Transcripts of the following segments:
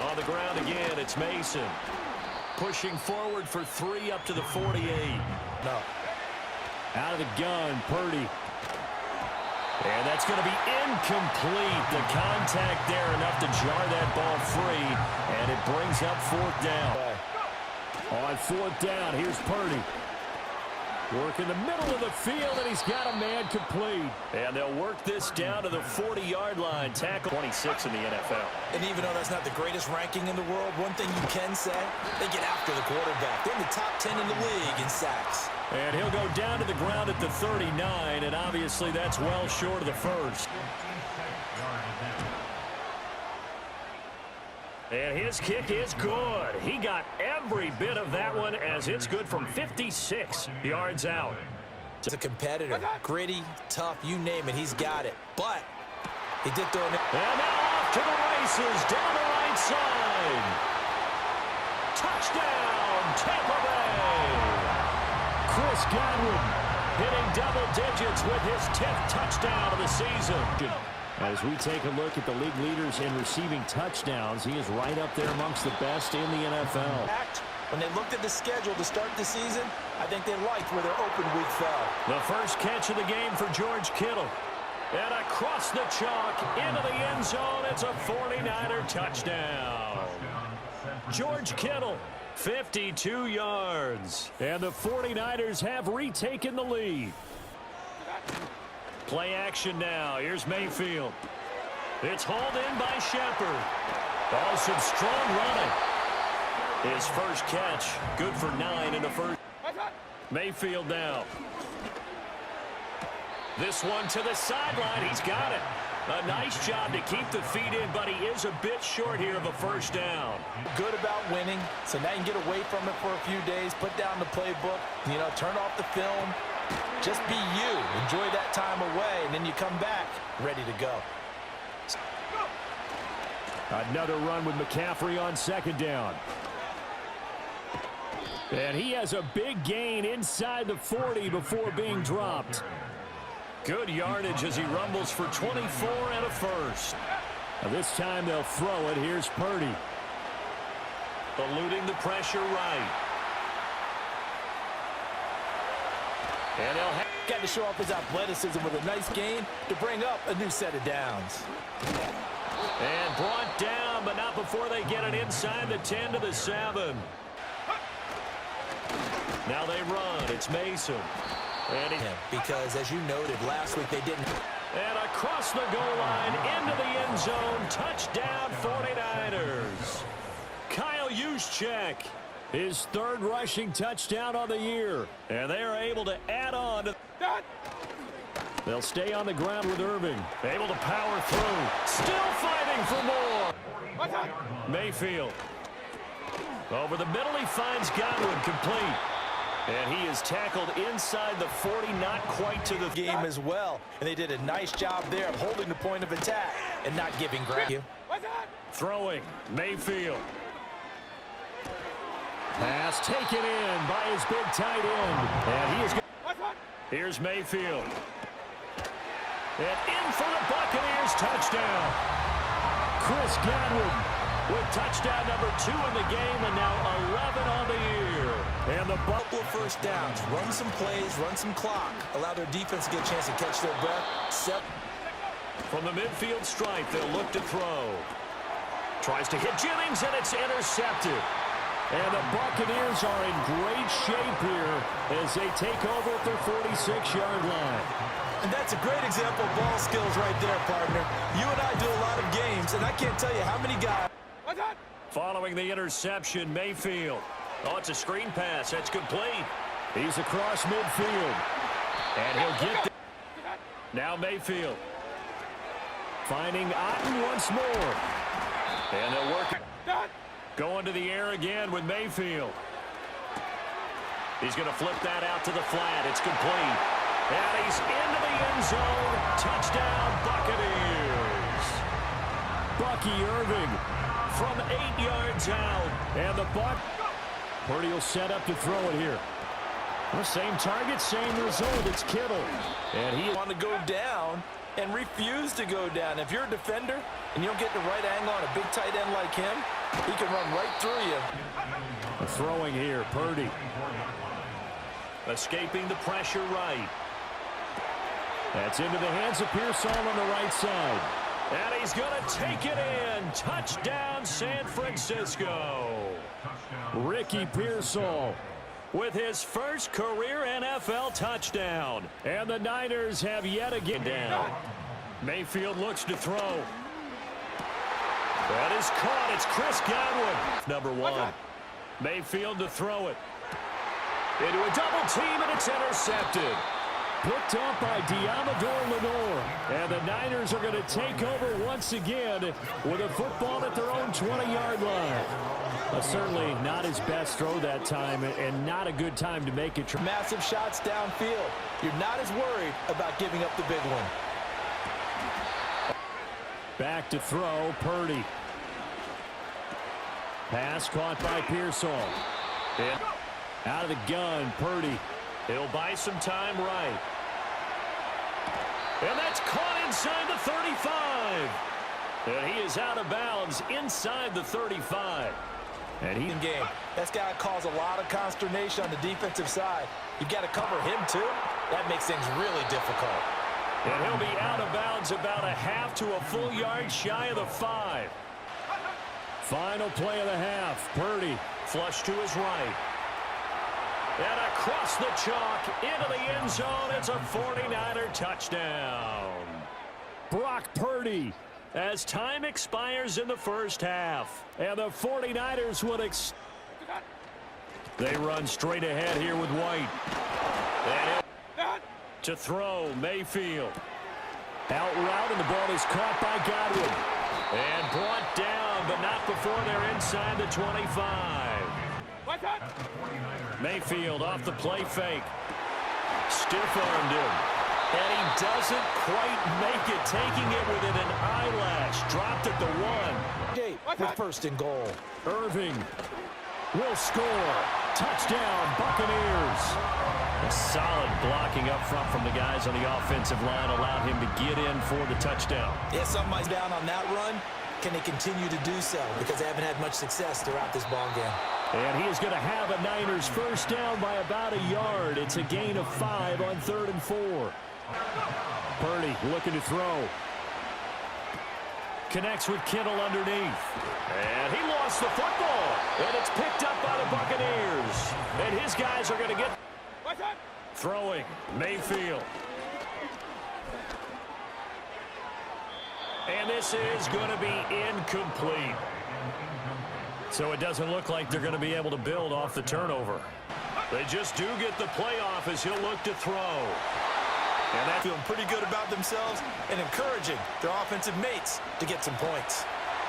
On the ground again, it's Mason. Pushing forward for 3 up to the 48. No. Out of the gun, Purdy. And that's going to be incomplete. The contact there enough to jar that ball free. And it brings up 4th down. On 4th down, here's Purdy. Work in the middle of the field, and he's got a man complete. And they'll work this down to the 40-yard line. Tackle 26 in the NFL. And even though that's not the greatest ranking in the world, one thing you can say, they get after the quarterback. They're in the top 10 in the league in sacks. And he'll go down to the ground at the 39, and obviously that's well short of the first. And his kick is good. He got every bit of that one as it's good from 56 yards out. It's a competitor. Gritty, tough, you name it, he's got it. But he did throw it. And now off to the races down the right side. Touchdown, Tampa Bay. Chris Godwin hitting double digits with his 10th touchdown of the season. As we take a look at the league leaders in receiving touchdowns, he is right up there amongst the best in the NFL. When they looked at the schedule to start the season, I think they liked where their open week fell. The first catch of the game for George Kittle. And across the chalk into the end zone, it's a 49er touchdown. George Kittle, 52 yards. And the 49ers have retaken the lead. Play action now. Here's Mayfield. It's hauled in by Shepard. Oh, some strong running. His first catch, good for 9 in the first. Mayfield now. This one to the sideline. He's got it. A nice job to keep the feet in, but he is a bit short here of a first down. Good about winning, so now you can get away from it for a few days, put down the playbook, turn off the film. Just be you. Enjoy that time away, and then you come back ready to go. Another run with McCaffrey on 2nd down. And he has a big gain inside the 40 before being dropped. Good yardage as he rumbles for 24 and a first. Now this time they'll throw it. Here's Purdy. Eluding the pressure right. And they'll got to show off his athleticism with a nice gain to bring up a new set of downs. And brought down, but not before they get it inside the 10 to the 7. Now they run. It's Mason. And because, as you noted, last week they didn't. And across the goal line, into the end zone, touchdown 49ers. Kyle Juszczyk, his 3rd rushing touchdown on the year. And they are able to add on. They'll stay on the ground with Irving. Able to power through. Still fighting for more. Mayfield. Over the middle, he finds Godwin complete. And he is tackled inside the 40, not quite to the game as well. And they did a nice job there of holding the point of attack and not giving ground. Throwing, Mayfield. Pass taken in by his big tight end. And he is. Here's Mayfield. And in for the Buccaneers touchdown. Chris Godwin with touchdown number 2 in the game, and now 11 on the year. And the couple of first downs. Run some plays, run some clock. Allow their defense to get a chance to catch their breath. From the midfield stripe, they'll look to throw. Tries to hit Jennings, and it's intercepted. And the Buccaneers are in great shape here as they take over at their 46-yard line. And that's a great example of ball skills right there, partner. You and I do a lot of games, and I can't tell you how many guys. Following the interception, Mayfield. Oh, it's a screen pass. That's complete. He's across midfield. And he'll get now Mayfield. Finding Otten once more. And they'll work it. Going to the air again with Mayfield. He's going to flip that out to the flat. It's complete. And he's into the end zone. Touchdown, Buccaneers. Bucky Irving from 8 yards out. And the Purdy will set up to throw it here. The same target, same result. It's Kittle. And he want to go down and refuse to go down. If you're a defender and you don't get the right angle on a big tight end like him, He can run right through you. Throwing here, Purdy. Escaping the pressure right. That's into the hands of Pearsall on the right side. And he's going to take it in. Touchdown, San Francisco. Ricky Pearsall with his first career NFL touchdown. And the Niners have yet again down. Mayfield looks to throw. That is caught. It's Chris Godwin. Number 1. Mayfield to throw it. Into a double team, and it's intercepted. Picked up by Diamador Lenore. And the Niners are going to take over once again with a football at their own 20-yard line. Certainly not his best throw that time, and not a good time to make it. Massive shots downfield. You're not as worried about giving up the big one. Back to throw, Purdy. Pass caught by Pearsall. And out of the gun, Purdy. He'll buy some time right. And that's caught inside the 35. And he is out of bounds inside the 35. And he in game. That's got to cause a lot of consternation on the defensive side. You've got to cover him too. That makes things really difficult. And he'll be out of bounds about a half to a full yard shy of the 5. Final play of the half. Purdy flush to his right. And across the chalk into the end zone. It's a 49er touchdown. Brock Purdy as time expires in the first half. And the 49ers would they run straight ahead here with White. And to throw, Mayfield. Out route, and the ball is caught by Godwin. And brought down, but not before they're inside the 25. Mayfield off the play fake. Stiff-armed him. And he doesn't quite make it, taking it within an eyelash. Dropped at the 1. With first and goal. Irving will score. Touchdown, Buccaneers. A solid blocking up front from the guys on the offensive line allowed him to get in for the touchdown. Yeah, somebody's down on that run. Can they continue to do so? Because they haven't had much success throughout this ball game. And he is going to have a Niners first down by about a yard. It's a gain of 5 on 3rd and 4. Purdy looking to throw. Connects with Kittle underneath. And he lost the football. And it's picked up by the Buccaneers. And his guys are going to get... Throwing, Mayfield. And this is going to be incomplete. So it doesn't look like they're going to be able to build off the turnover. They just do get the playoff as he'll look to throw. And they're feeling pretty good about themselves and encouraging their offensive mates to get some points.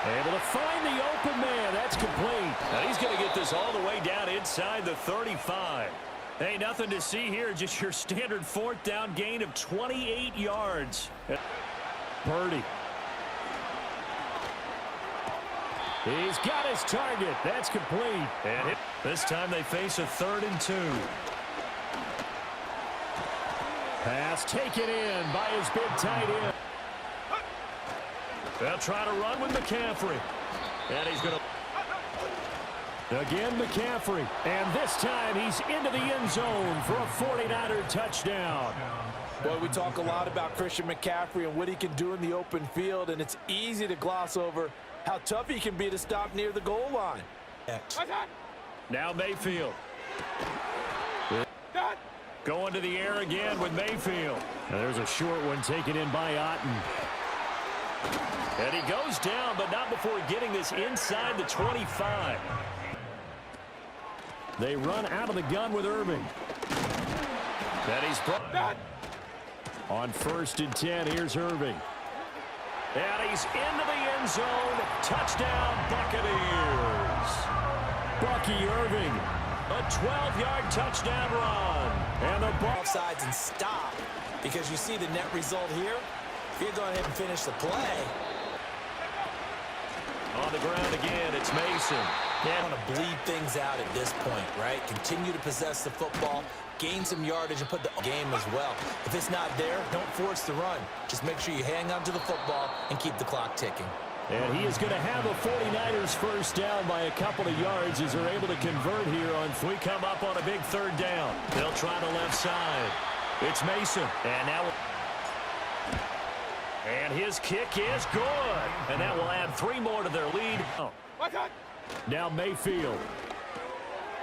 Able to find the open man. That's complete. And he's going to get this all the way down inside the 35. Hey, nothing to see here. Just your standard 4th down gain of 28 yards. Purdy. He's got his target. That's complete. And this time they face a 3rd and 2. Pass taken in by his big tight end. They'll try to run with McCaffrey. And he's going to... Again, McCaffrey. And this time he's into the end zone for a 49er touchdown. Boy, we talk a lot about Christian McCaffrey and what he can do in the open field, and it's easy to gloss over how tough he can be to stop near the goal line. Now Mayfield. Going to the air again with Mayfield. Now there's a short one taken in by Otten. And he goes down, but not before getting this inside the 25. They run out of the gun with Irving. And he's brought on 1st and 10. Here's Irving. And he's into the end zone. Touchdown, Buccaneers. Bucky Irving. A 12-yard touchdown run. And the ball offsides and stop, because you see the net result here. He'll go ahead and finish the play. On the ground again, it's Mason. Yeah, want to bleed things out at this point, right? Continue to possess the football, gain some yardage, and put the game as well. If it's not there, don't force the run. Just make sure you hang on to the football and keep the clock ticking. And he is going to have a 49ers first down by a couple of yards as they're able to convert here on. We come up on a big third down. They'll try the left side. It's Mason. And now, and his kick is good. And that will add 3 more to their lead. Oh. Now Mayfield.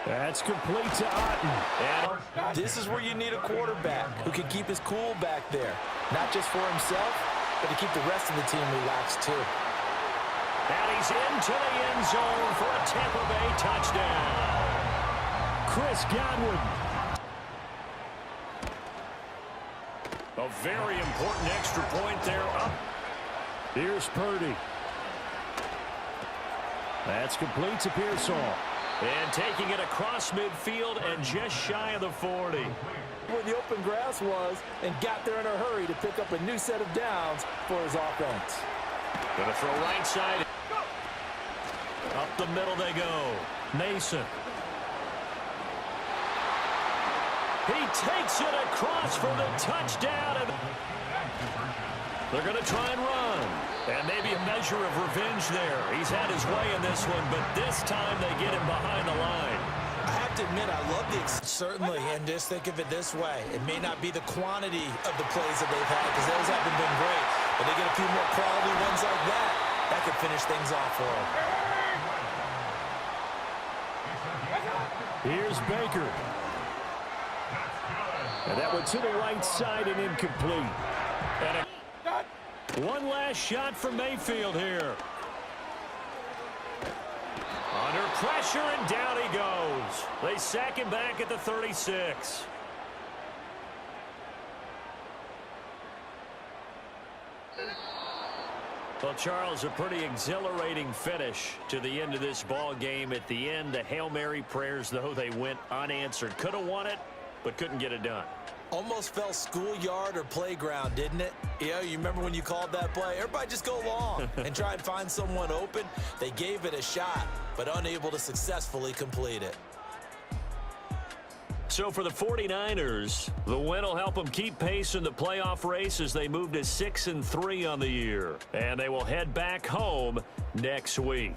That's complete to Otten. And this is where you need a quarterback who can keep his cool back there. Not just for himself, but to keep the rest of the team relaxed too. And he's into the end zone for a Tampa Bay touchdown. Chris Godwin. A very important extra point there. Up. Here's Purdy. That's complete to Pearsall. And taking it across midfield and just shy of the 40. Where the open grass was and got there in a hurry to pick up a new set of downs for his offense. Going to throw right side. Up the middle they go. Mason. He takes it across for the touchdown. And they're going to try and run. And maybe a measure of revenge there. He's had his way in this one, but this time they get him behind the line. I have to admit, I love the certainly, and just think of it this way. It may not be the quantity of the plays that they've had, because those haven't been great, but they get a few more quality ones like that. That could finish things off for them. Here's Baker. And that one to the right side and incomplete. And one last shot from Mayfield here. Under pressure, and down he goes. They sack him back at the 36. Well, Charles, a pretty exhilarating finish to the end of this ball game. At the end, the Hail Mary prayers, though, they went unanswered. Could have won it, but couldn't get it done. Almost felt schoolyard or playground, didn't it? Yeah, you remember when you called that play? Everybody just go long and try and find someone open. They gave it a shot, but unable to successfully complete it. So for the 49ers, the win will help them keep pace in the playoff race as they move to 6-3 on the year. And they will head back home next week.